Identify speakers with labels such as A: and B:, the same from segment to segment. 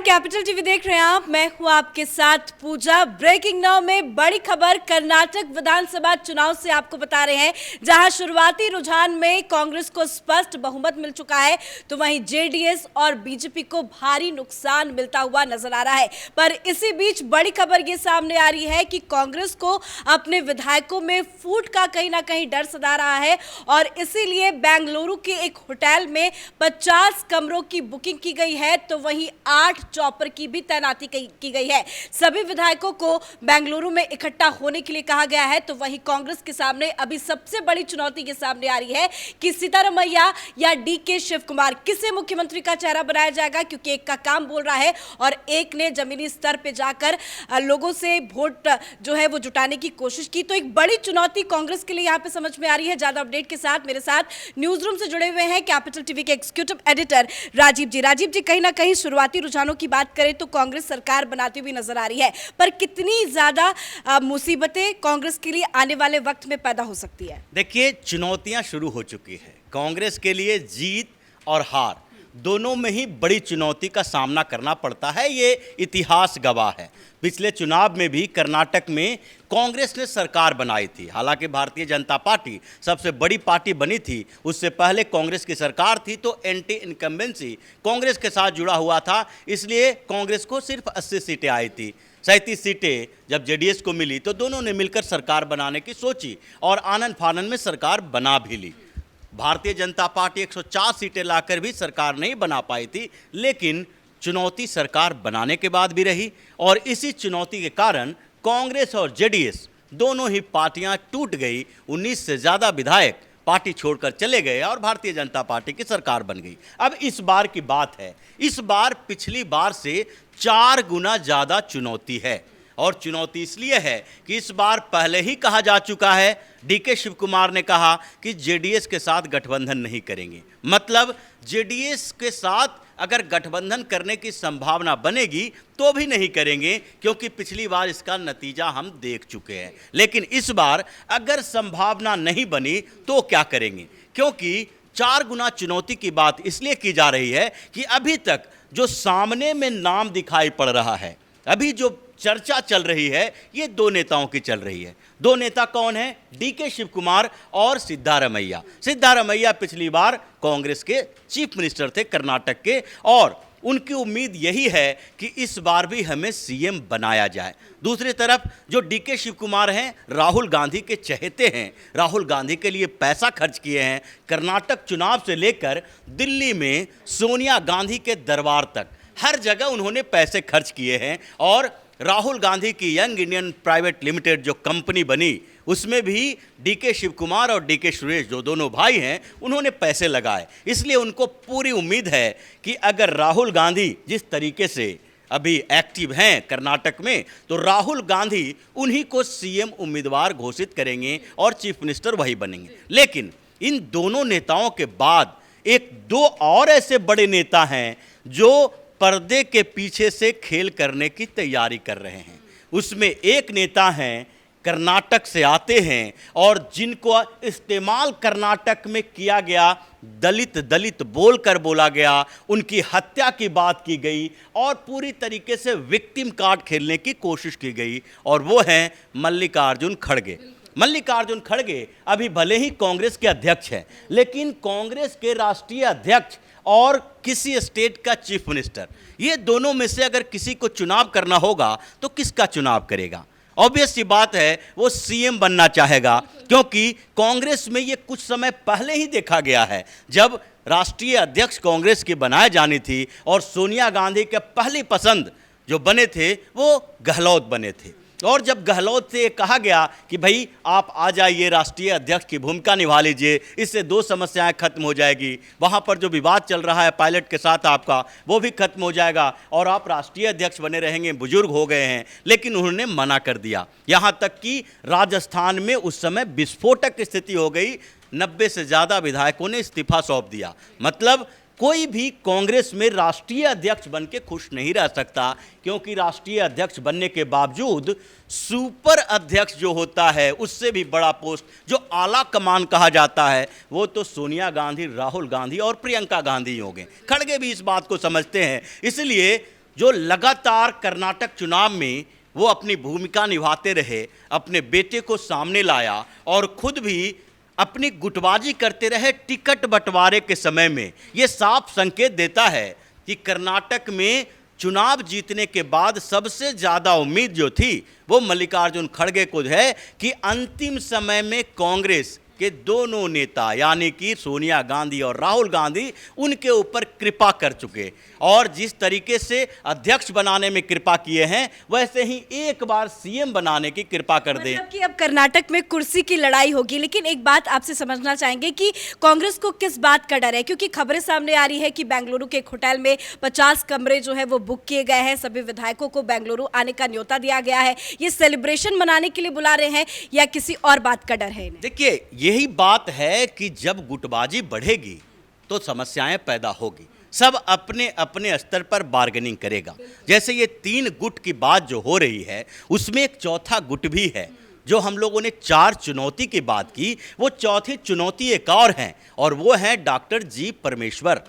A: Capital TV देख रहे हैं आप। मैं हूं आपके साथ पूजा। ब्रेकिंग नाउ में बड़ी खबर कर्नाटक विधानसभा चुनाव से आपको बता रहे हैं, जहां शुरुआती रुझान में कांग्रेस को स्पष्ट बहुमत मिल चुका है, तो वहीं जेडीएस और बीजेपी को भारी नुकसान मिलता हुआ नजर आ रहा है। पर इसी बीच बड़ी खबर ये सामने आ रही है कि कांग्रेस को अपने विधायकों में फूट का कहीं ना कहीं डर सता रहा है और इसीलिए बेंगलुरु के एक होटल में 50 कमरों की बुकिंग की गई है, तो वहीं 8 चॉपर की भी तैनाती की गई है। सभी विधायकों को बेंगलुरु में इकट्ठा होने के लिए कहा गया है। तो वहीं कांग्रेस के सामने अभी सबसे बड़ी चुनौती ये सामने आ रही है कि सिद्धारमैया या डीके शिव कुमार किसे मुख्यमंत्री का चेहरा बनाया जाएगा, क्योंकि एक का काम बोल रहा है और एक ने जमीनी स्तर पर जाकर लोगों से वोट जो है वो जुटाने की कोशिश की। तो एक बड़ी चुनौती कांग्रेस के लिए यहाँ पे समझ में आ रही है। ज्यादा अपडेट के साथ मेरे साथ न्यूज रूम से जुड़े हुए हैं कैपिटल टीवी के एग्जीक्यूटिव एडिटर राजीव जी। राजीव जी, कहीं ना कहीं शुरुआती रुझानों की बात करें तो कांग्रेस सरकार बनाती हुई नजर आ रही है, पर कितनी ज्यादा मुसीबतें कांग्रेस के लिए आने वाले वक्त में पैदा हो सकती है?
B: देखिए, चुनौतियां शुरू हो चुकी है कांग्रेस के लिए। जीत और हार दोनों में ही बड़ी चुनौती का सामना करना पड़ता है, ये इतिहास गवाह है। पिछले चुनाव में भी कर्नाटक में कांग्रेस ने सरकार बनाई थी। हालांकि भारतीय जनता पार्टी सबसे बड़ी पार्टी बनी थी, उससे पहले कांग्रेस की सरकार थी, तो एंटी इनकम्बेंसी कांग्रेस के साथ जुड़ा हुआ था, इसलिए कांग्रेस को सिर्फ 80 सीटें आई थी। 37 सीटें जब जेडीएस को मिली तो दोनों ने मिलकर सरकार बनाने की सोची और आनंद फानंद में सरकार बना भी ली। भारतीय जनता पार्टी 104 सीटें लाकर भी सरकार नहीं बना पाई थी, लेकिन चुनौती सरकार बनाने के बाद भी रही और इसी चुनौती के कारण कांग्रेस और जेडीएस दोनों ही पार्टियां टूट गई। 19 से ज़्यादा विधायक पार्टी छोड़कर चले गए और भारतीय जनता पार्टी की सरकार बन गई। अब इस बार की बात है, इस बार पिछली बार से 4 गुना ज़्यादा चुनौती है और चुनौती इसलिए है कि इस बार पहले ही कहा जा चुका है, डीके शिव कुमार ने कहा कि जेडीएस के साथ गठबंधन नहीं करेंगे। मतलब जेडीएस के साथ अगर गठबंधन करने की संभावना बनेगी तो भी नहीं करेंगे, क्योंकि पिछली बार इसका नतीजा हम देख चुके हैं। लेकिन इस बार अगर संभावना नहीं बनी तो क्या करेंगे, क्योंकि 4 गुना चुनौती की बात इसलिए की जा रही है कि अभी तक जो सामने में नाम दिखाई पड़ रहा है, अभी जो चर्चा चल रही है, ये 2 नेताओं की चल रही है। 2 नेता कौन है? डीके शिव कुमार और सिद्धारमैया। सिद्धारमैया पिछली बार कांग्रेस के चीफ मिनिस्टर थे कर्नाटक के, और उनकी उम्मीद यही है कि इस बार भी हमें सीएम बनाया जाए। दूसरी तरफ जो डीके शिव कुमार हैं, राहुल गांधी के चहेते हैं, राहुल गांधी के लिए पैसा खर्च किए हैं। कर्नाटक चुनाव से लेकर दिल्ली में सोनिया गांधी के दरबार तक हर जगह उन्होंने पैसे खर्च किए हैं और राहुल गांधी की यंग इंडियन प्राइवेट लिमिटेड जो कंपनी बनी, उसमें भी डीके शिव कुमार और डीके सुरेश जो दोनों भाई हैं, उन्होंने पैसे लगाए। इसलिए उनको पूरी उम्मीद है कि अगर राहुल गांधी जिस तरीके से अभी एक्टिव हैं कर्नाटक में, तो राहुल गांधी उन्हीं को सीएम उम्मीदवार घोषित करेंगे और चीफ मिनिस्टर वही बनेंगे। लेकिन इन दोनों नेताओं के बाद 1-2 और ऐसे बड़े नेता हैं जो पर्दे के पीछे से खेल करने की तैयारी कर रहे हैं। उसमें एक नेता हैं, कर्नाटक से आते हैं और जिनको इस्तेमाल कर्नाटक में किया गया, दलित दलित बोलकर बोला गया, उनकी हत्या की बात की गई और पूरी तरीके से विक्टिम कार्ड खेलने की कोशिश की गई, और वो हैं मल्लिकार्जुन खड़गे। मल्लिकार्जुन खड़गे अभी भले ही कांग्रेस के अध्यक्ष हैं, लेकिन कांग्रेस के राष्ट्रीय अध्यक्ष और किसी स्टेट का चीफ मिनिस्टर, ये दोनों में से अगर किसी को चुनाव करना होगा तो किसका चुनाव करेगा? ऑब्वियस सी बात है, वो सीएम बनना चाहेगा, क्योंकि कांग्रेस में ये कुछ समय पहले ही देखा गया है। जब राष्ट्रीय अध्यक्ष कांग्रेस की बनाए जानी थी और सोनिया गांधी के पहली पसंद जो बने थे वो गहलोत बने थे, और जब गहलोत से कहा गया कि भाई आप आ जाइए, राष्ट्रीय अध्यक्ष की भूमिका निभा लीजिए, इससे 2 समस्याएं खत्म हो जाएगी, वहाँ पर जो विवाद चल रहा है पायलट के साथ आपका, वो भी खत्म हो जाएगा और आप राष्ट्रीय अध्यक्ष बने रहेंगे, बुजुर्ग हो गए हैं। लेकिन उन्होंने मना कर दिया। यहाँ तक कि राजस्थान में उस समय विस्फोटक स्थिति हो गई, 90 से ज़्यादा विधायकों ने इस्तीफा सौंप दिया। मतलब कोई भी कांग्रेस में राष्ट्रीय अध्यक्ष बन के खुश नहीं रह सकता, क्योंकि राष्ट्रीय अध्यक्ष बनने के बावजूद सुपर अध्यक्ष जो होता है, उससे भी बड़ा पोस्ट जो आला कमान कहा जाता है, वो तो सोनिया गांधी, राहुल गांधी और प्रियंका गांधी होंगे। खड़गे भी इस बात को समझते हैं, इसलिए जो लगातार कर्नाटक चुनाव में वो अपनी भूमिका निभाते रहे, अपने बेटे को सामने लाया और खुद भी अपनी गुटबाजी करते रहे टिकट बंटवारे के समय में। ये साफ संकेत देता है कि कर्नाटक में चुनाव जीतने के बाद सबसे ज़्यादा उम्मीद जो थी वो मल्लिकार्जुन खड़गे को है कि अंतिम समय में कांग्रेस के दोनों नेता यानी कि सोनिया गांधी और राहुल गांधी उनके ऊपर कृपा कर चुके और जिस तरीके से अध्यक्ष बनाने में कृपा किए हैं वैसे ही एक बार सीएम बनाने की कृपा कर दें।
A: मतलब कि अब कर्नाटक में कुर्सी की लड़ाई होगी। लेकिन एक बात आपसे समझना चाहेंगे कि कांग्रेस को किस बात का डर है, क्योंकि खबरें सामने आ रही है कि बेंगलुरु के एक होटल में 50 कमरे जो है वो बुक किए गए हैं, सभी विधायकों को बेंगलुरु आने का न्योता दिया गया है। ये सेलिब्रेशन मनाने के लिए बुला रहे हैं या किसी और बात का डर है इन्हें?
B: देखिए, यही बात है कि जब गुटबाजी बढ़ेगी तो समस्याएं पैदा होगी, सब अपने अपने स्तर पर बार्गेनिंग करेगा। जैसे ये 3 गुट की बात जो हो रही है उसमें एक चौथा गुट भी है। जो हम लोगों ने 4 चुनौती की बात की, वो चौथी चुनौती एक और है और वो है डॉक्टर जी परमेश्वर।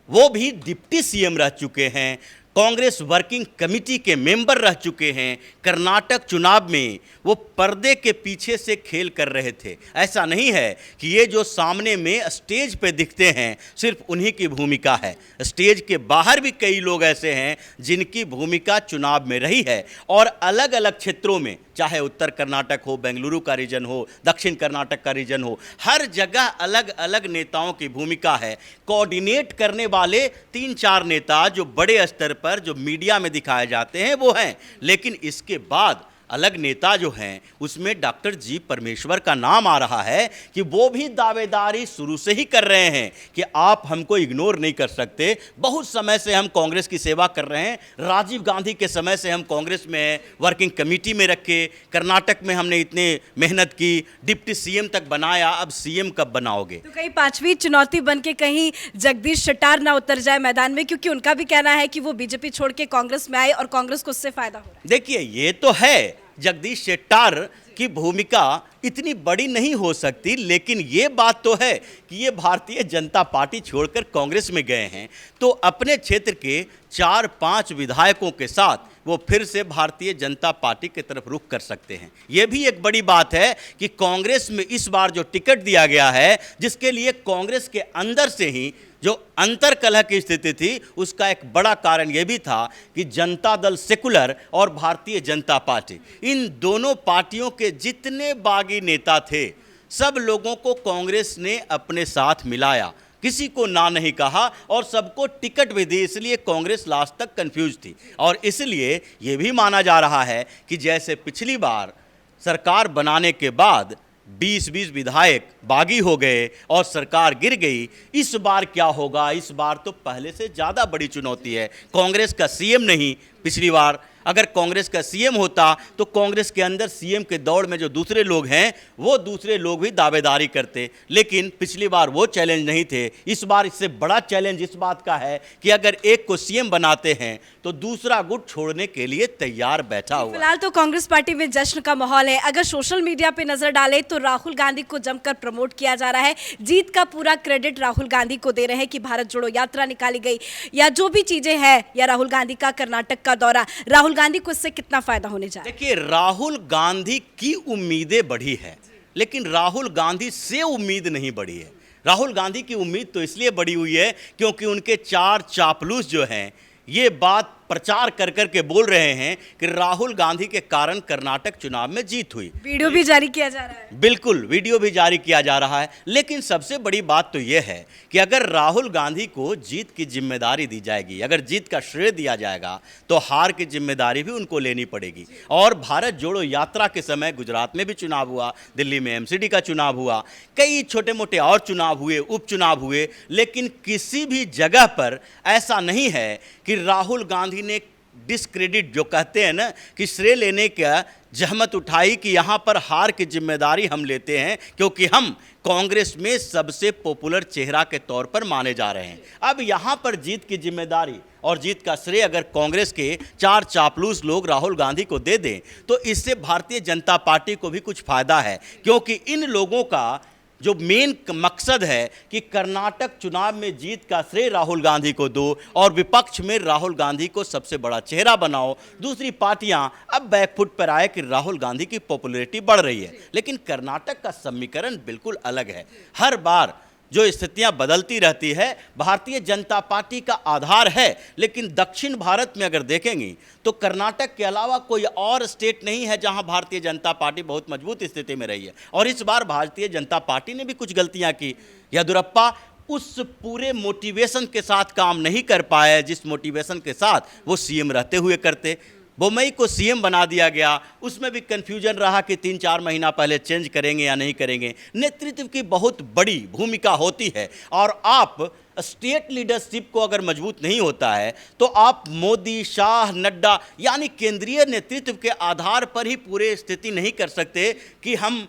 B: वो भी डिप्टी सीएम रह चुके हैं, कांग्रेस वर्किंग कमेटी के मेंबर रह चुके हैं। कर्नाटक चुनाव में वो पर्दे के पीछे से खेल कर रहे थे। ऐसा नहीं है कि ये जो सामने में स्टेज पे दिखते हैं सिर्फ उन्हीं की भूमिका है, स्टेज के बाहर भी कई लोग ऐसे हैं जिनकी भूमिका चुनाव में रही है और अलग अलग क्षेत्रों में, चाहे उत्तर कर्नाटक हो, बेंगलुरु का रीजन हो, दक्षिण कर्नाटक का रीजन हो, हर जगह अलग अलग नेताओं की भूमिका है। कोऑर्डिनेट करने वाले 3-4 नेता जो बड़े स्तर पर जो मीडिया में दिखाए जाते हैं वो हैं, लेकिन इसके बाद अलग नेता जो हैं उसमें डॉक्टर जी परमेश्वर का नाम आ रहा है कि वो भी दावेदारी शुरू से ही कर रहे हैं कि आप हमको इग्नोर नहीं कर सकते। बहुत समय से हम कांग्रेस की सेवा कर रहे हैं, राजीव गांधी के समय से हम कांग्रेस में हैं, वर्किंग कमेटी में रखे, कर्नाटक में हमने इतने मेहनत की, डिप्टी सीएम तक बनाया, अब सीएम कब बनाओगे?
A: तो कहीं 5वीं चुनौती बन के कहीं जगदीश शेट्टार ना उतर जाए मैदान में, क्योंकि उनका भी कहना है कि वो बीजेपी छोड़ के कांग्रेस में आए और कांग्रेस को उससे फायदा हो रहा है।
B: देखिए, ये तो है, जगदीश शेट्टार की भूमिका इतनी बड़ी नहीं हो सकती, लेकिन ये बात तो है कि ये भारतीय जनता पार्टी छोड़कर कांग्रेस में गए हैं तो अपने क्षेत्र के 4-5 विधायकों के साथ वो फिर से भारतीय जनता पार्टी की तरफ रुख कर सकते हैं। ये भी एक बड़ी बात है कि कांग्रेस में इस बार जो टिकट दिया गया है, जिसके लिए कांग्रेस के अंदर से ही जो अंतर कलह की स्थिति थी, उसका एक बड़ा कारण यह भी था कि जनता दल सेकुलर और भारतीय जनता पार्टी, इन दोनों पार्टियों के जितने बागी नेता थे सब लोगों को कांग्रेस ने अपने साथ मिलाया, किसी को ना नहीं कहा और सबको टिकट भी दी। इसलिए कांग्रेस लास्ट तक कंफ्यूज थी और इसलिए ये भी माना जा रहा है कि जैसे पिछली बार सरकार बनाने के बाद 20-20 विधायक बागी हो गए और सरकार गिर गई, इस बार क्या होगा? इस बार तो पहले से ज़्यादा बड़ी चुनौती है। कांग्रेस का सीएम नहीं, पिछली बार अगर कांग्रेस का सीएम होता तो कांग्रेस के अंदर सीएम के दौड़ में जो दूसरे लोग हैं वो दूसरे लोग भी दावेदारी करते, लेकिन पिछली बार वो चैलेंज नहीं थे। इस बार इससे बड़ा चैलेंज इस बात का है कि अगर एक को सीएम बनाते हैं तो दूसरा गुट छोड़ने के लिए तैयार बैठा हुआ।
A: फिलहाल तो कांग्रेस पार्टी में जश्न का माहौल है। अगर सोशल मीडिया पे नजर डाले तो राहुल गांधी को जमकर प्रमोट किया जा रहा है। जीत का पूरा क्रेडिट राहुल गांधी को दे रहे हैं कि भारत जोड़ो यात्रा निकाली गई या जो भी चीजें हैं, या राहुल गांधी का कर्नाटक का दौरा, राहुल गांधी को इससे कितना फायदा होने जा रहा है?
B: देखिए, राहुल गांधी की उम्मीदें बढ़ी है, लेकिन राहुल गांधी से उम्मीद नहीं बढ़ी है। राहुल गांधी की उम्मीद तो इसलिए बढ़ी हुई है क्योंकि उनके 4 चापलूस जो हैं ये बात प्रचार कर कर के बोल रहे हैं कि राहुल गांधी के कारण कर्नाटक चुनाव में जीत हुई।
A: वीडियो भी जारी किया जा रहा है।
B: बिल्कुल, वीडियो भी जारी किया जा रहा है, लेकिन सबसे बड़ी बात तो यह है कि अगर राहुल गांधी को जीत की जिम्मेदारी दी जाएगी, अगर जीत का श्रेय दिया जाएगा तो हार की जिम्मेदारी भी उनको लेनी पड़ेगी। और भारत जोड़ो यात्रा के समय गुजरात में भी चुनाव हुआ, दिल्ली में एमसीडी का चुनाव हुआ, कई छोटे मोटे और चुनाव हुए, उपचुनाव हुए, लेकिन किसी भी जगह पर ऐसा नहीं है कि राहुल गांधी ने डिस्क्रेडिट, जो कहते हैं ना कि श्रेय लेने का जहमत उठाई कि यहाँ पर हार की जिम्मेदारी हम लेते हैं क्योंकि हम कांग्रेस में सबसे पॉपुलर चेहरा के तौर पर माने जा रहे हैं। अब यहाँ पर जीत की जिम्मेदारी और जीत का श्रेय अगर कांग्रेस के 4 चापलूस लोग राहुल गांधी को दे दें तो इससे भारतीय जनता पार्टी को भी कुछ फायदा है, क्योंकि इन लोगों का जो मेन मकसद है कि कर्नाटक चुनाव में जीत का श्रेय राहुल गांधी को दो और विपक्ष में राहुल गांधी को सबसे बड़ा चेहरा बनाओ। दूसरी पार्टियां अब बैकफुट पर आए कि राहुल गांधी की पॉपुलैरिटी बढ़ रही है, लेकिन कर्नाटक का समीकरण बिल्कुल अलग है। हर बार जो स्थितियां बदलती रहती है, भारतीय जनता पार्टी का आधार है, लेकिन दक्षिण भारत में अगर देखेंगे तो कर्नाटक के अलावा कोई और स्टेट नहीं है जहां भारतीय जनता पार्टी बहुत मजबूत स्थिति में रही है। और इस बार भारतीय जनता पार्टी ने भी कुछ गलतियां की। येदियुरप्पा उस पूरे मोटिवेशन के साथ काम नहीं कर पाए जिस मोटिवेशन के साथ वो सीएम रहते हुए करते। बोम्मई को सीएम बना दिया गया, उसमें भी कन्फ्यूजन रहा कि 3-4 महीना पहले चेंज करेंगे या नहीं करेंगे। नेतृत्व की बहुत बड़ी भूमिका होती है और आप स्टेट लीडरशिप को अगर मजबूत नहीं होता है तो आप मोदी, शाह, नड्डा यानी केंद्रीय नेतृत्व के आधार पर ही पूरे स्थिति नहीं कर सकते कि हम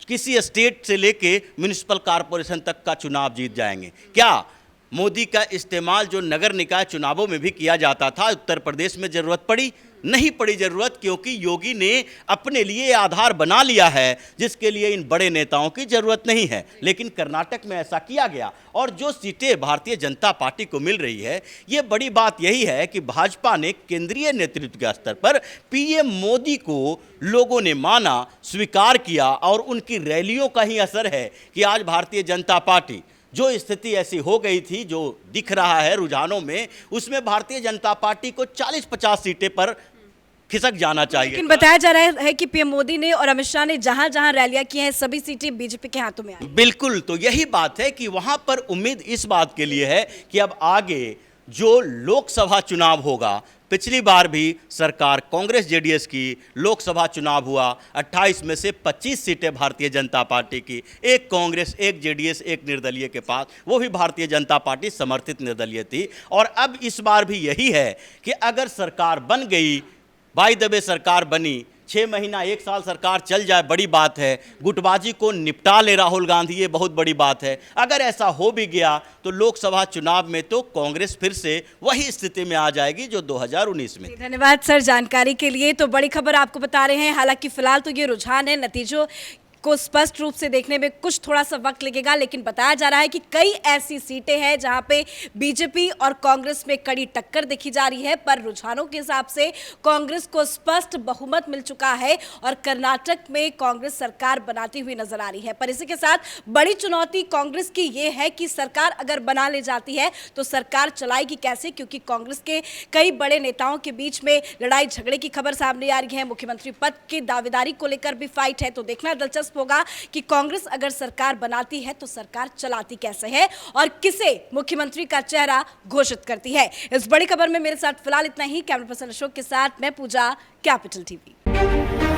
B: किसी स्टेट से लेके म्युनिसिपल कॉरपोरेशन तक का चुनाव जीत जाएंगे। क्या मोदी का इस्तेमाल जो नगर निकाय चुनावों में भी किया जाता था उत्तर प्रदेश में जरूरत पड़ी? नहीं पड़ी जरूरत, क्योंकि योगी ने अपने लिए आधार बना लिया है जिसके लिए इन बड़े नेताओं की जरूरत नहीं है। लेकिन कर्नाटक में ऐसा किया गया और जो सीटें भारतीय जनता पार्टी को मिल रही है, ये बड़ी बात यही है कि भाजपा ने केंद्रीय नेतृत्व के स्तर पर पीएम मोदी को लोगों ने माना, स्वीकार किया और उनकी रैलियों का ही असर है कि आज भारतीय जनता पार्टी जो स्थिति ऐसी हो गई थी, जो दिख रहा है रुझानों में, उसमें भारतीय जनता पार्टी को 40-50 सीटें पर खिसक जाना चाहिए।
A: लेकिन बताया जा रहा है कि पीएम मोदी ने और अमित शाह ने जहां जहां रैलियां की हैं सभी सीटें बीजेपी के हाथों में आई।
B: बिल्कुल, तो यही बात है कि वहां पर उम्मीद इस बात के लिए है कि अब आगे जो लोकसभा चुनाव होगा, पिछली बार भी सरकार कांग्रेस जेडीएस की, लोकसभा चुनाव हुआ 28 में से 25 सीटें भारतीय जनता पार्टी की, एक कांग्रेस, एक जेडीएस, एक निर्दलीय के पास, वो भी भारतीय जनता पार्टी समर्थित निर्दलीय थी। और अब इस बार भी यही है कि अगर सरकार बन गई, बाय द वे सरकार बनी, 6 महीना 1 साल सरकार चल जाए, बड़ी बात है। गुटबाजी को निपटा ले राहुल गांधी, ये बहुत बड़ी बात है। अगर ऐसा हो भी गया तो लोकसभा चुनाव में तो कांग्रेस फिर से वही स्थिति में आ जाएगी जो 2019 में।
A: धन्यवाद सर जानकारी के लिए। तो बड़ी खबर आपको बता रहे हैं, हालांकि फिलहाल तो ये रुझान है, नतीजों को स्पष्ट रूप से देखने में कुछ थोड़ा सा वक्त लगेगा, लेकिन बताया जा रहा है कि कई ऐसी सीटें हैं जहां पे बीजेपी और कांग्रेस में कड़ी टक्कर देखी जा रही है। पर रुझानों के हिसाब से कांग्रेस को स्पष्ट बहुमत मिल चुका है और कर्नाटक में कांग्रेस सरकार बनाती हुई नजर आ रही है। पर इसी के साथ बड़ी चुनौती कांग्रेस की ये है कि सरकार अगर बना ले जाती है तो सरकार चलाएगी कैसे, क्योंकि कांग्रेस के कई बड़े नेताओं के बीच में लड़ाई झगड़े की खबर सामने आ रही है। मुख्यमंत्री पद की दावेदारी को लेकर भी फाइट है। तो देखना दिलचस्प होगा कि कांग्रेस अगर सरकार बनाती है तो सरकार चलाती कैसे है और किसे मुख्यमंत्री का चेहरा घोषित करती है। इस बड़ी खबर में मेरे साथ फिलहाल इतना ही। कैमरा पर्सन अशोक के साथ मैं पूजा, कैपिटल टीवी।